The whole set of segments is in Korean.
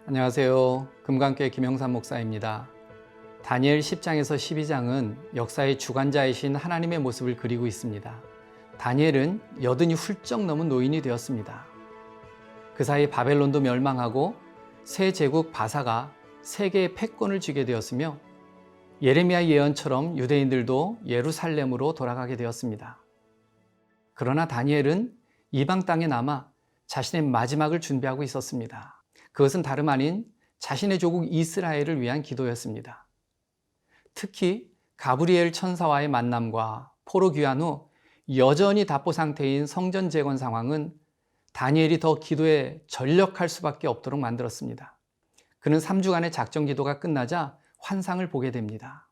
안녕하세요. 금강교회 김영삼 목사입니다. 다니엘 10장에서 12장은 역사의 주관자이신 하나님의 모습을 그리고 있습니다. 다니엘은 여든이 훌쩍 넘은 노인이 되었습니다. 그 사이 바벨론도 멸망하고 새 제국 바사가 세계의 패권을 쥐게 되었으며 예레미야 예언처럼 유대인들도 예루살렘으로 돌아가게 되었습니다. 그러나 다니엘은 이방 땅에 남아 자신의 마지막을 준비하고 있었습니다. 그것은 다름 아닌 자신의 조국 이스라엘을 위한 기도였습니다. 특히 가브리엘 천사와의 만남과 포로 귀환 후 여전히 답보 상태인 성전 재건 상황은 다니엘이 더 기도에 전력할 수밖에 없도록 만들었습니다. 그는 3주간의 작전 기도가 끝나자 환상을 보게 됩니다.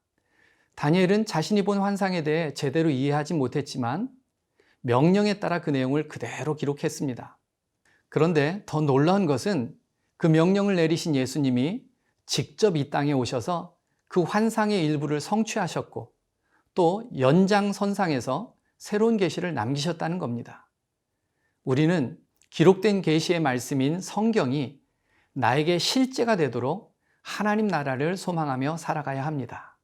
다니엘은 자신이 본 환상에 대해 제대로 이해하지 못했지만 명령에 따라 그 내용을 그대로 기록했습니다. 그런데 더 놀라운 것은 그 명령을 내리신 예수님이 직접 이 땅에 오셔서 그 환상의 일부를 성취하셨고 또 연장선상에서 새로운 계시를 남기셨다는 겁니다. 우리는 기록된 계시의 말씀인 성경이 나에게 실제가 되도록 하나님 나라를 소망하며 살아가야 합니다.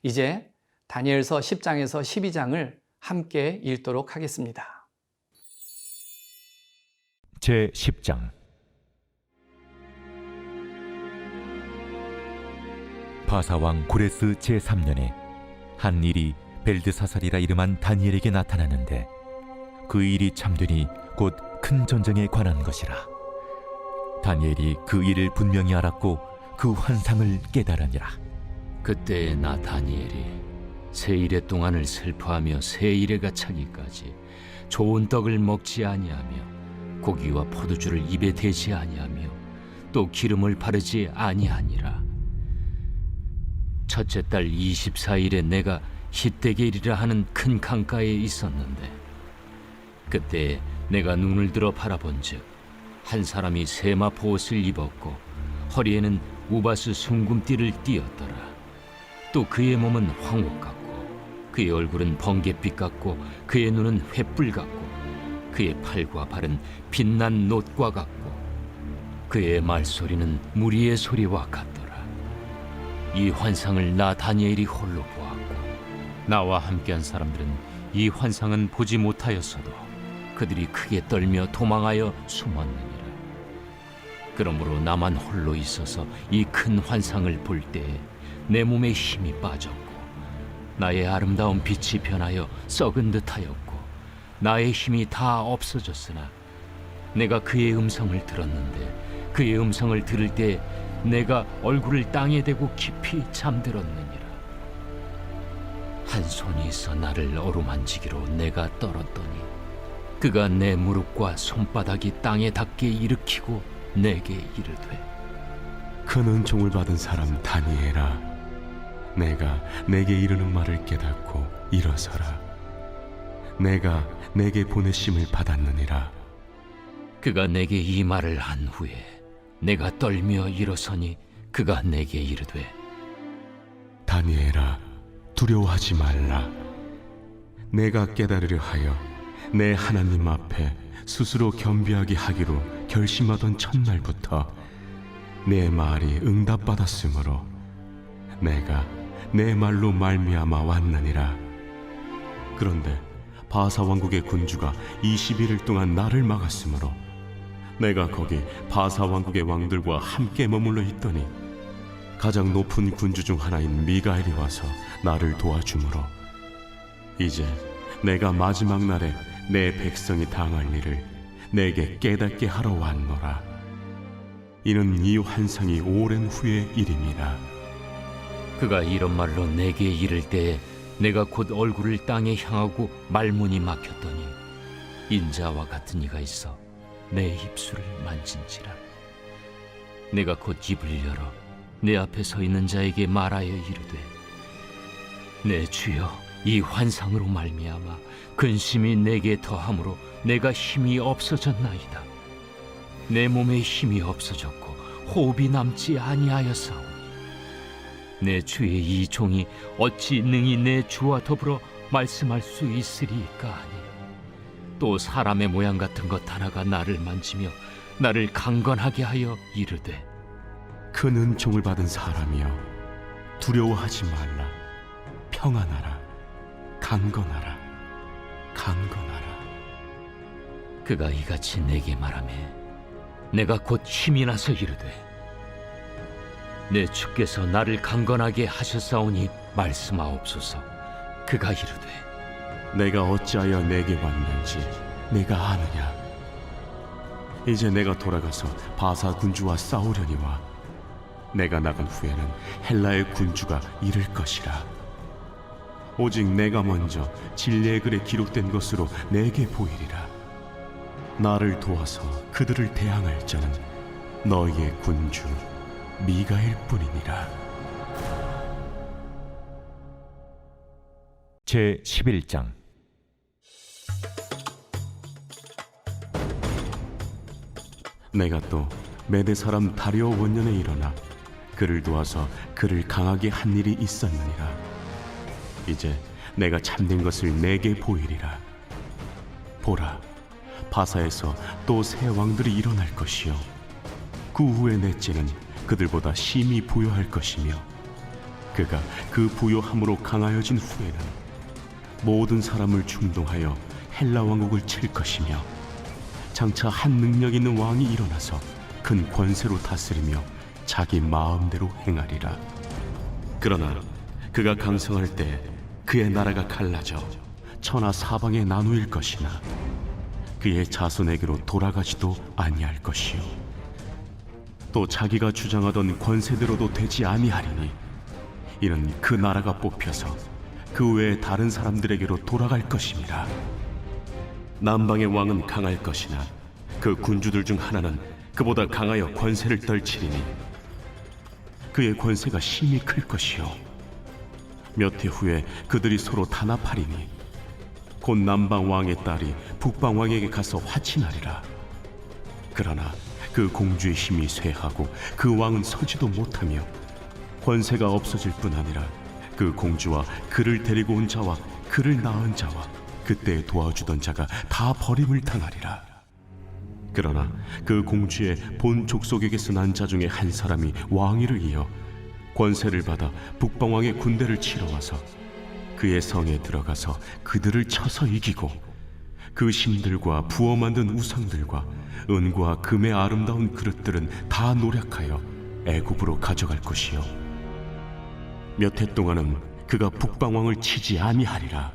이제 다니엘서 10장에서 12장을 함께 읽도록 하겠습니다. 제10장 바사왕 고레스 제3년에 한 일이 벨드사살이라 이름한 다니엘에게 나타나는데 그 일이 참되니 곧 큰 전쟁에 관한 것이라. 다니엘이 그 일을 분명히 알았고 그 환상을 깨달으니라. 그때 나 다니엘이 세 이레 동안을 슬퍼하며 세 이레가 차기까지 좋은 떡을 먹지 아니하며 고기와 포도주를 입에 대지 아니하며 또 기름을 바르지 아니하니라. 첫째 달 24일에 내가 히데겔이라 하는 큰 강가에 있었는데 그때 내가 눈을 들어 바라본즉 한 사람이 세마포 옷을 입었고 허리에는 우바스 숭금띠를 띠었더라. 또 그의 몸은 황옥 같고 그의 얼굴은 번갯빛 같고 그의 눈은 횃불 같고 그의 팔과 발은 빛난 놋과 같고 그의 말소리는 무리의 소리와 같더라. 이 환상을 나 다니엘이 홀로 보았고 나와 함께한 사람들은 이 환상은 보지 못하였어도 그들이 크게 떨며 도망하여 숨었느니라. 그러므로 나만 홀로 있어서 이 큰 환상을 볼 때에 내 몸에 힘이 빠졌고 나의 아름다운 빛이 변하여 썩은 듯하였고 나의 힘이 다 없어졌으나 내가 그의 음성을 들었는데 그의 음성을 들을 때 내가 얼굴을 땅에 대고 깊이 잠들었느니라. 한 손이 있어 나를 어루만지기로 내가 떨었더니 그가 내 무릎과 손바닥이 땅에 닿게 일으키고 내게 이르되 큰 은총을 받은 사람 다니엘아, 내가 내게 이르는 말을 깨닫고 일어서라. 내가 내게 보내심을 받았느니라. 그가 내게 이 말을 한 후에 내가 떨며 일어서니 그가 내게 이르되 다니엘아, 두려워하지 말라. 내가 깨달으려 하여 내 하나님 앞에 스스로 겸비하게 하기로 결심하던 첫날부터 내 말이 응답받았으므로 내가 내 말로 말미암아 왔느니라. 그런데 바사 왕국의 군주가 21일 동안 나를 막았으므로 내가 거기 바사 왕국의 왕들과 함께 머물러 있더니 가장 높은 군주 중 하나인 미가엘이 와서 나를 도와주므로 이제 내가 마지막 날에 내 백성이 당할 일을 내게 깨닫게 하러 왔노라. 이는 이 환상이 오랜 후의 일임이라. 그가 이런 말로 내게 이를 때에 내가 곧 얼굴을 땅에 향하고 말문이 막혔더니 인자와 같은 이가 있어 내 입술을 만진지라. 내가 곧 입을 열어 내 앞에 서 있는 자에게 말하여 이르되 내 주여, 이 환상으로 말미암아 근심이 내게 더함으로 내가 힘이 없어졌나이다. 내 몸에 힘이 없어졌고 호흡이 남지 아니하였사오니 내 주의 이 종이 어찌 능히 내 주와 더불어 말씀할 수 있으리까 하니 또 사람의 모양 같은 것 하나가 나를 만지며 나를 강건하게 하여 이르되 큰 은총을 받은 사람이여, 두려워하지 말라. 평안하라. 강건하라. 강건하라. 그가 이같이 내게 말하매 내가 곧 힘이 나서 이르되 내 주께서 나를 강건하게 하셨사오니 말씀하옵소서. 그가 이르되 내가 어찌하여 내게 왔는지 내가 아느냐. 이제 내가 돌아가서 바사 군주와 싸우려니와 내가 나간 후에는 헬라의 군주가 이를 것이라. 오직 내가 먼저 진리의 글에 기록된 것으로 내게 보이리라. 나를 도와서 그들을 대항할 자는 너희의 군주 미가엘 뿐이니라. 제 11장. 내가 또 메대 사람 다리오 원년에 일어나 그를 도와서 그를 강하게 한 일이 있었느니라. 이제 내가 참된 것을 내게 보이리라. 보라, 바사에서 또 새 왕들이 일어날 것이요 그 후에 넷째는 그들보다 심히 부요할 것이며 그가 그 부요함으로 강하여진 후에는 모든 사람을 충동하여 헬라 왕국을 칠 것이며 장차 한 능력 있는 왕이 일어나서 큰 권세로 다스리며 자기 마음대로 행하리라. 그러나 그가 강성할 때 그의 나라가 갈라져 천하 사방에 나누일 것이나 그의 자손에게로 돌아가지도 아니할 것이요 또 자기가 주장하던 권세대로도 되지 아니하리니 이는 그 나라가 뽑혀서 그 외에 다른 사람들에게로 돌아갈 것임이라. 남방의 왕은 강할 것이나 그 군주들 중 하나는 그보다 강하여 권세를 떨치리니 그의 권세가 심히 클 것이요 몇 해 후에 그들이 서로 단합하리니 곧 남방 왕의 딸이 북방 왕에게 가서 화친하리라. 그러나 그 공주의 힘이 쇠하고 그 왕은 서지도 못하며 권세가 없어질 뿐 아니라 그 공주와 그를 데리고 온 자와 그를 낳은 자와 그때 도와주던 자가 다 버림을 당하리라. 그러나 그 공주의 본 족속에게서 난 자 중에 한 사람이 왕위를 이어 권세를 받아 북방 왕의 군대를 치러 와서 그의 성에 들어가서 그들을 쳐서 이기고 그 신들과 부어 만든 우상들과 은과 금의 아름다운 그릇들은 다 노략하여 애굽으로 가져갈 것이요 몇 해 동안은 그가 북방 왕을 치지 아니하리라.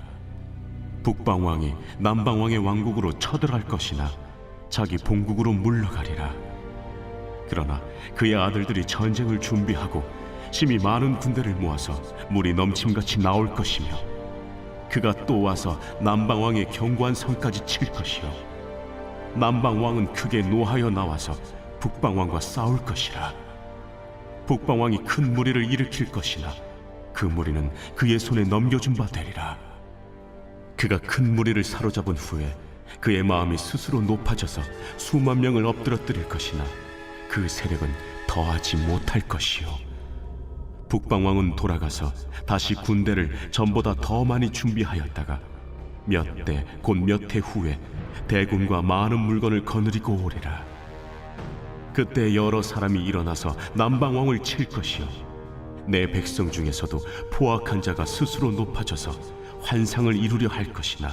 북방 왕이 남방 왕의 왕국으로 쳐들어갈 것이나 자기 본국으로 물러가리라. 그러나 그의 아들들이 전쟁을 준비하고 심히 많은 군대를 모아서 물이 넘침같이 나올 것이며 그가 또 와서 남방 왕의 견고한 성까지 칠 것이요 남방 왕은 크게 노하여 나와서 북방 왕과 싸울 것이라. 북방 왕이 큰 무리를 일으킬 것이나 그 무리는 그의 손에 넘겨준 바 되리라. 그가 큰 무리를 사로잡은 후에 그의 마음이 스스로 높아져서 수만 명을 엎드러뜨릴 것이나 그 세력은 더하지 못할 것이요 북방 왕은 돌아가서 다시 군대를 전보다 더 많이 준비하였다가 몇 대 곧 몇 해 후에 대군과 많은 물건을 거느리고 오리라. 그때 여러 사람이 일어나서 남방 왕을 칠 것이요 내 백성 중에서도 포악한 자가 스스로 높아져서 환상을 이루려 할 것이나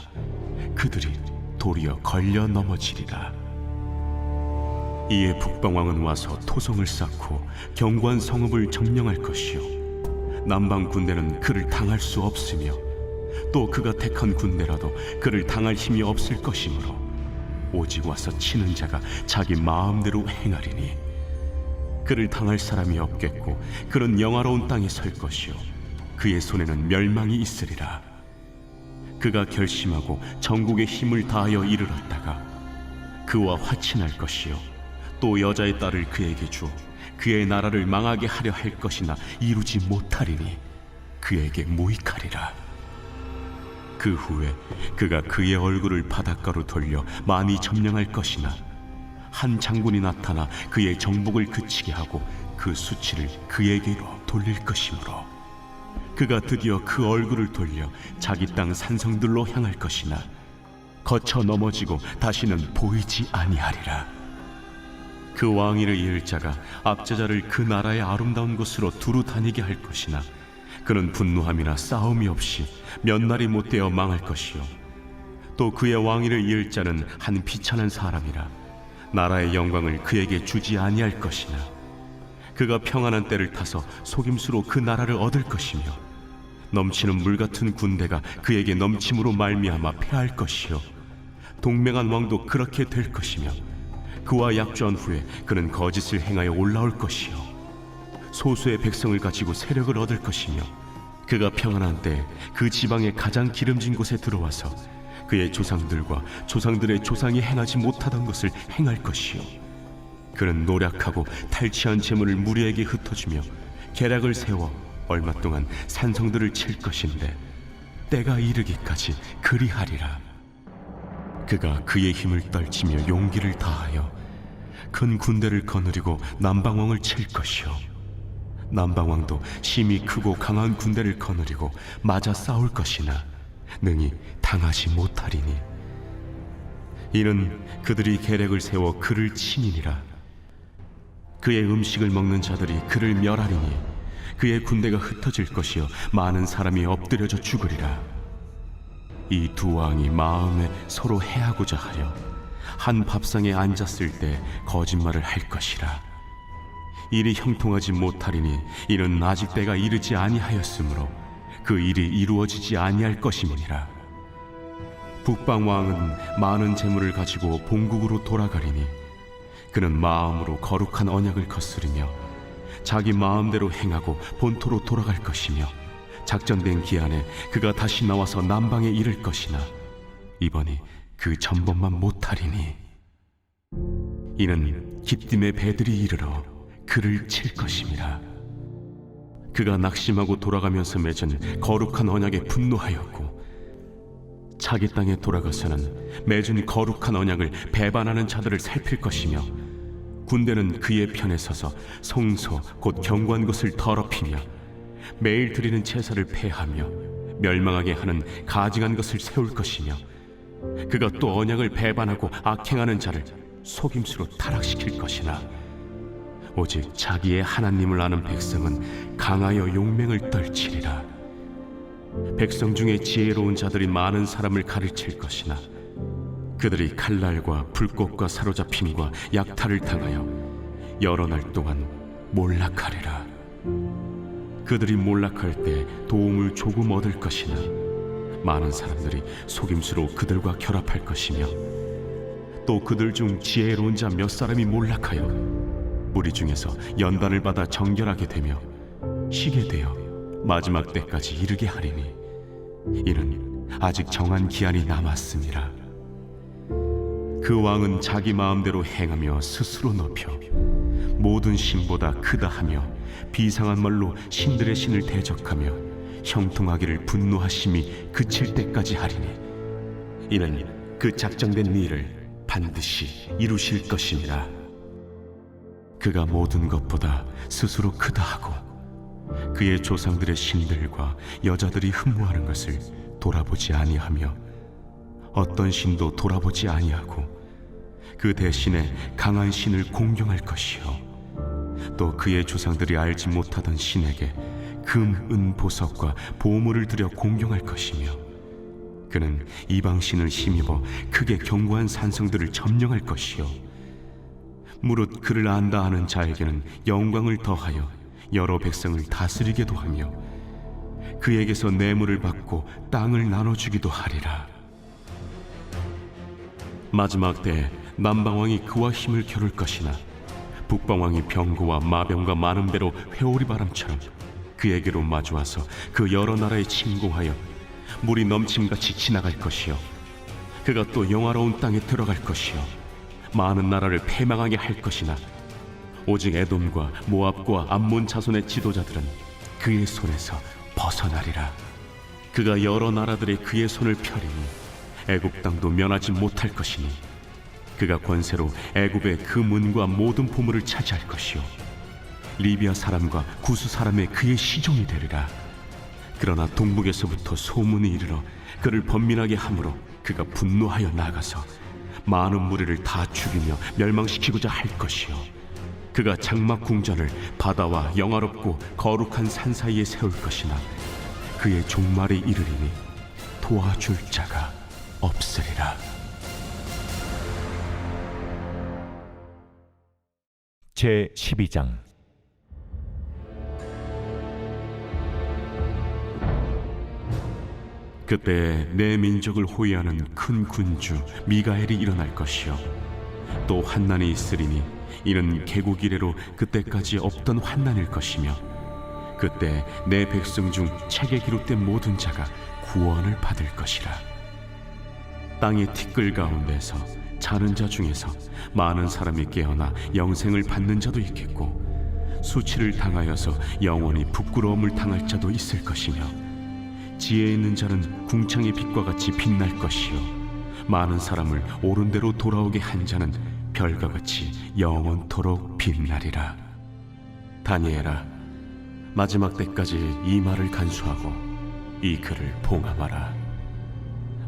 그들이 도리어 걸려 넘어지리라. 이에 북방 왕은 와서 토성을 쌓고 견고한 성읍을 점령할 것이요 남방 군대는 그를 당할 수 없으며 또 그가 택한 군대라도 그를 당할 힘이 없을 것이므로 오직 와서 치는 자가 자기 마음대로 행하리니 그를 당할 사람이 없겠고 그는 영화로운 땅에 설 것이요 그의 손에는 멸망이 있으리라. 그가 결심하고 전국의 힘을 다하여 이르렀다가 그와 화친할 것이요 또 여자의 딸을 그에게 주어 그의 나라를 망하게 하려 할 것이나 이루지 못하리니 그에게 무익하리라. 그 후에 그가 그의 얼굴을 바닷가로 돌려 많이 점령할 것이나 한 장군이 나타나 그의 정복을 그치게 하고 그 수치를 그에게로 돌릴 것이므로 그가 드디어 그 얼굴을 돌려 자기 땅 산성들로 향할 것이나 거쳐 넘어지고 다시는 보이지 아니하리라. 그 왕위를 이을 자가 압제자를 그 나라의 아름다운 곳으로 두루 다니게 할 것이나 그는 분노함이나 싸움이 없이 몇 날이 못되어 망할 것이요 또 그의 왕위를 이을 자는 한 비천한 사람이라 나라의 영광을 그에게 주지 아니할 것이나 그가 평안한 때를 타서 속임수로 그 나라를 얻을 것이며 넘치는 물 같은 군대가 그에게 넘침으로 말미암아 패할 것이요 동맹한 왕도 그렇게 될 것이며 그와 약조한 후에 그는 거짓을 행하여 올라올 것이요 소수의 백성을 가지고 세력을 얻을 것이며 그가 평안한 때 그 지방의 가장 기름진 곳에 들어와서 그의 조상들과 조상들의 조상이 행하지 못하던 것을 행할 것이요 그는 노력하고 탈취한 재물을 무리에게 흩어주며 계략을 세워 얼마 동안 산성들을 칠 것인데 때가 이르기까지 그리하리라. 그가 그의 힘을 떨치며 용기를 다하여 큰 군대를 거느리고 남방왕을 칠 것이요 남방왕도 심히 크고 강한 군대를 거느리고 맞아 싸울 것이나 능히 당하지 못하리니 이는 그들이 계략을 세워 그를 치니니라. 그의 음식을 먹는 자들이 그를 멸하리니 그의 군대가 흩어질 것이요 많은 사람이 엎드려져 죽으리라. 이 두 왕이 마음에 서로 해하고자 하려 한 밥상에 앉았을 때 거짓말을 할 것이라. 일이 형통하지 못하리니 이는 아직 때가 이르지 아니하였으므로 그 일이 이루어지지 아니할 것임이니라. 북방 왕은 많은 재물을 가지고 본국으로 돌아가리니 그는 마음으로 거룩한 언약을 거스르며 자기 마음대로 행하고 본토로 돌아갈 것이며 작전된 기한에 그가 다시 나와서 남방에 이를 것이나 이번이 그 전번만 못하리니 이는 기띔의 배들이 이르러 그를 칠 것임이라. 그가 낙심하고 돌아가면서 맺은 거룩한 언약에 분노하였고 자기 땅에 돌아가서는 맺은 거룩한 언약을 배반하는 자들을 살필 것이며 군대는 그의 편에 서서 성소 곧 경고한 것을 더럽히며 매일 드리는 제사를 폐하며 멸망하게 하는 가증한 것을 세울 것이며 그가 또 언약을 배반하고 악행하는 자를 속임수로 타락시킬 것이나 오직 자기의 하나님을 아는 백성은 강하여 용맹을 떨치리라. 백성 중에 지혜로운 자들이 많은 사람을 가르칠 것이나 그들이 칼날과 불꽃과 사로잡힘과 약탈을 당하여 여러 날 동안 몰락하리라. 그들이 몰락할 때 도움을 조금 얻을 것이나 많은 사람들이 속임수로 그들과 결합할 것이며 또 그들 중 지혜로운 자 몇 사람이 몰락하여 무리 중에서 연단을 받아 정결하게 되며 쉬게 되어 마지막 때까지 이르게 하리니 이는 아직 정한 기한이 남았음이라. 그 왕은 자기 마음대로 행하며 스스로 높여 모든 신보다 크다 하며 비상한 말로 신들의 신을 대적하며 형통하기를 분노하심이 그칠 때까지 하리니 이는 그 작정된 일을 반드시 이루실 것이니라. 그가 모든 것보다 스스로 크다 하고 그의 조상들의 신들과 여자들이 흠모하는 것을 돌아보지 아니하며 어떤 신도 돌아보지 아니하고 그 대신에 강한 신을 공경할 것이요 또 그의 조상들이 알지 못하던 신에게 금, 은, 보석과 보물을 들여 공경할 것이며 그는 이방 신을 힘입어 크게 견고한 산성들을 점령할 것이요 무릇 그를 안다 하는 자에게는 영광을 더하여 여러 백성을 다스리게도 하며 그에게서 뇌물을 받고 땅을 나눠주기도 하리라. 마지막 때에 남방왕이 그와 힘을 겨룰 것이나 북방왕이 병거와 마병과 많은 배로 회오리 바람처럼 그에게로 마주와서 그 여러 나라에 침공하여 물이 넘침같이 지나갈 것이요 그가 또 영화로운 땅에 들어갈 것이요 많은 나라를 패망하게 할 것이나 오직 에돔과 모압과 암몬 자손의 지도자들은 그의 손에서 벗어나리라. 그가 여러 나라들의 그의 손을 펴리니 애굽 땅도 면하지 못할 것이니 그가 권세로 애굽의 그 문과 모든 보물을 차지할 것이요 리비아 사람과 구스 사람의 그의 시종이 되리라. 그러나 동북에서부터 소문이 이르러 그를 번민하게 하므로 그가 분노하여 나가서 많은 무리를 다 죽이며 멸망시키고자 할 것이요 그가 장막 궁전을 바다와 영화롭고 거룩한 산 사이에 세울 것이나 그의 종말에 이르리니 도와줄 자가 없으리라. 제 12장. 그때 내 민족을 호위하는 큰 군주 미가엘이 일어날 것이요 또 환난이 있으리니 이는 개국 이래로 그때까지 없던 환난일 것이며 그때 내 백성 중 책에 기록된 모든 자가 구원을 받을 것이라. 땅의 티끌 가운데서 자는 자 중에서 많은 사람이 깨어나 영생을 받는 자도 있겠고 수치를 당하여서 영원히 부끄러움을 당할 자도 있을 것이며 지혜 있는 자는 궁창의 빛과 같이 빛날 것이요 많은 사람을 옳은 대로 돌아오게 한 자는 별과 같이 영원토록 빛나리라. 다니엘아, 마지막 때까지 이 말을 간수하고 이 글을 봉함하라.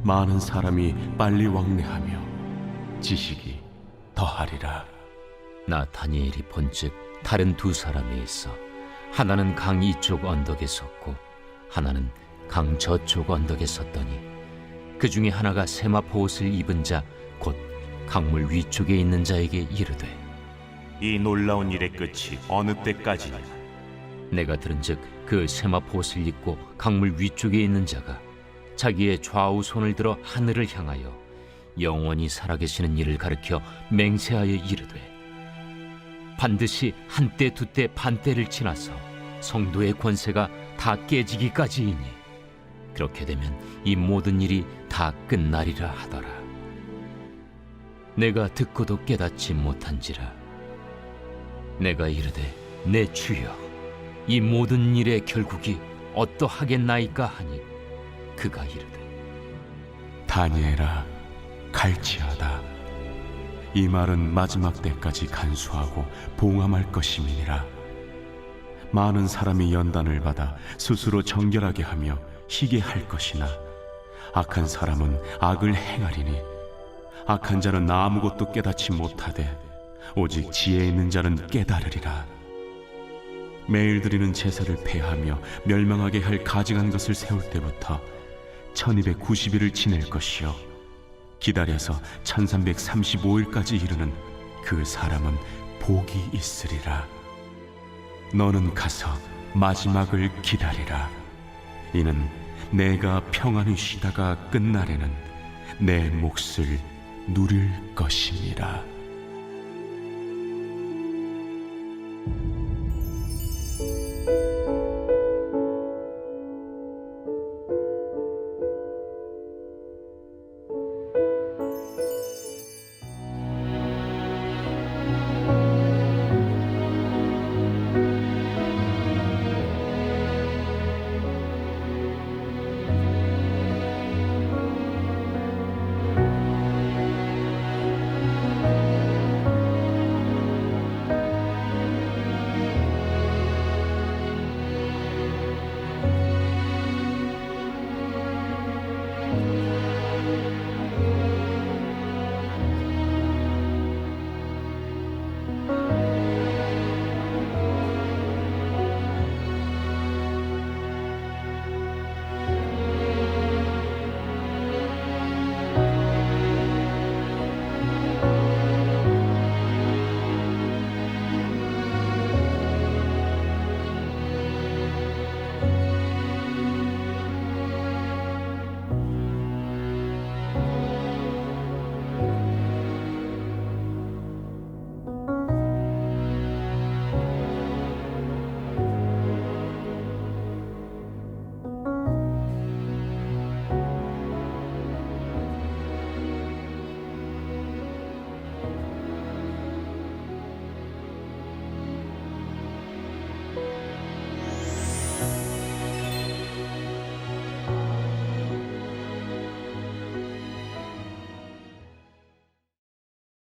많은 사람이 빨리 왕래하며 지식이 더하리라. 나 다니엘이 본즉 다른 두 사람이 있어 하나는 강 이쪽 언덕에 섰고 하나는 강 저쪽 언덕에 섰더니 그 중에 하나가 세마포 옷을 입은 자 곧 강물 위쪽에 있는 자에게 이르되 이 놀라운 일의 끝이 어느 때까지냐? 내가 들은즉 그 세마포 옷을 입고 강물 위쪽에 있는 자가 자기의 좌우 손을 들어 하늘을 향하여 영원히 살아계시는 이를 가리켜 맹세하여 이르되 반드시 한때 두때 반때를 지나서 성도의 권세가 다 깨지기까지이니 그렇게 되면 이 모든 일이 다 끝나리라 하더라. 내가 듣고도 깨닫지 못한지라. 내가 이르되 내 주여 이 모든 일의 결국이 어떠하겠나이까 하니 그가 이르되 다니엘아, 갈지어다. 이 말은 마지막 때까지 간수하고 봉함할 것임이니라. 많은 사람이 연단을 받아 스스로 정결하게 하며 희게 할 것이나 악한 사람은 악을 행하리니 악한 자는 아무것도 깨닫지 못하되 오직 지혜 있는 자는 깨달으리라. 매일 드리는 제사를 폐하며 멸망하게 할 가증한 것을 세울 때부터 1290일을 지낼 것이요 기다려서 1335일까지 이르는 그 사람은 복이 있으리라. 너는 가서 마지막을 기다리라. 이는 내가 평안히 쉬다가 끝날에는 내 몫을 누릴 것이니라.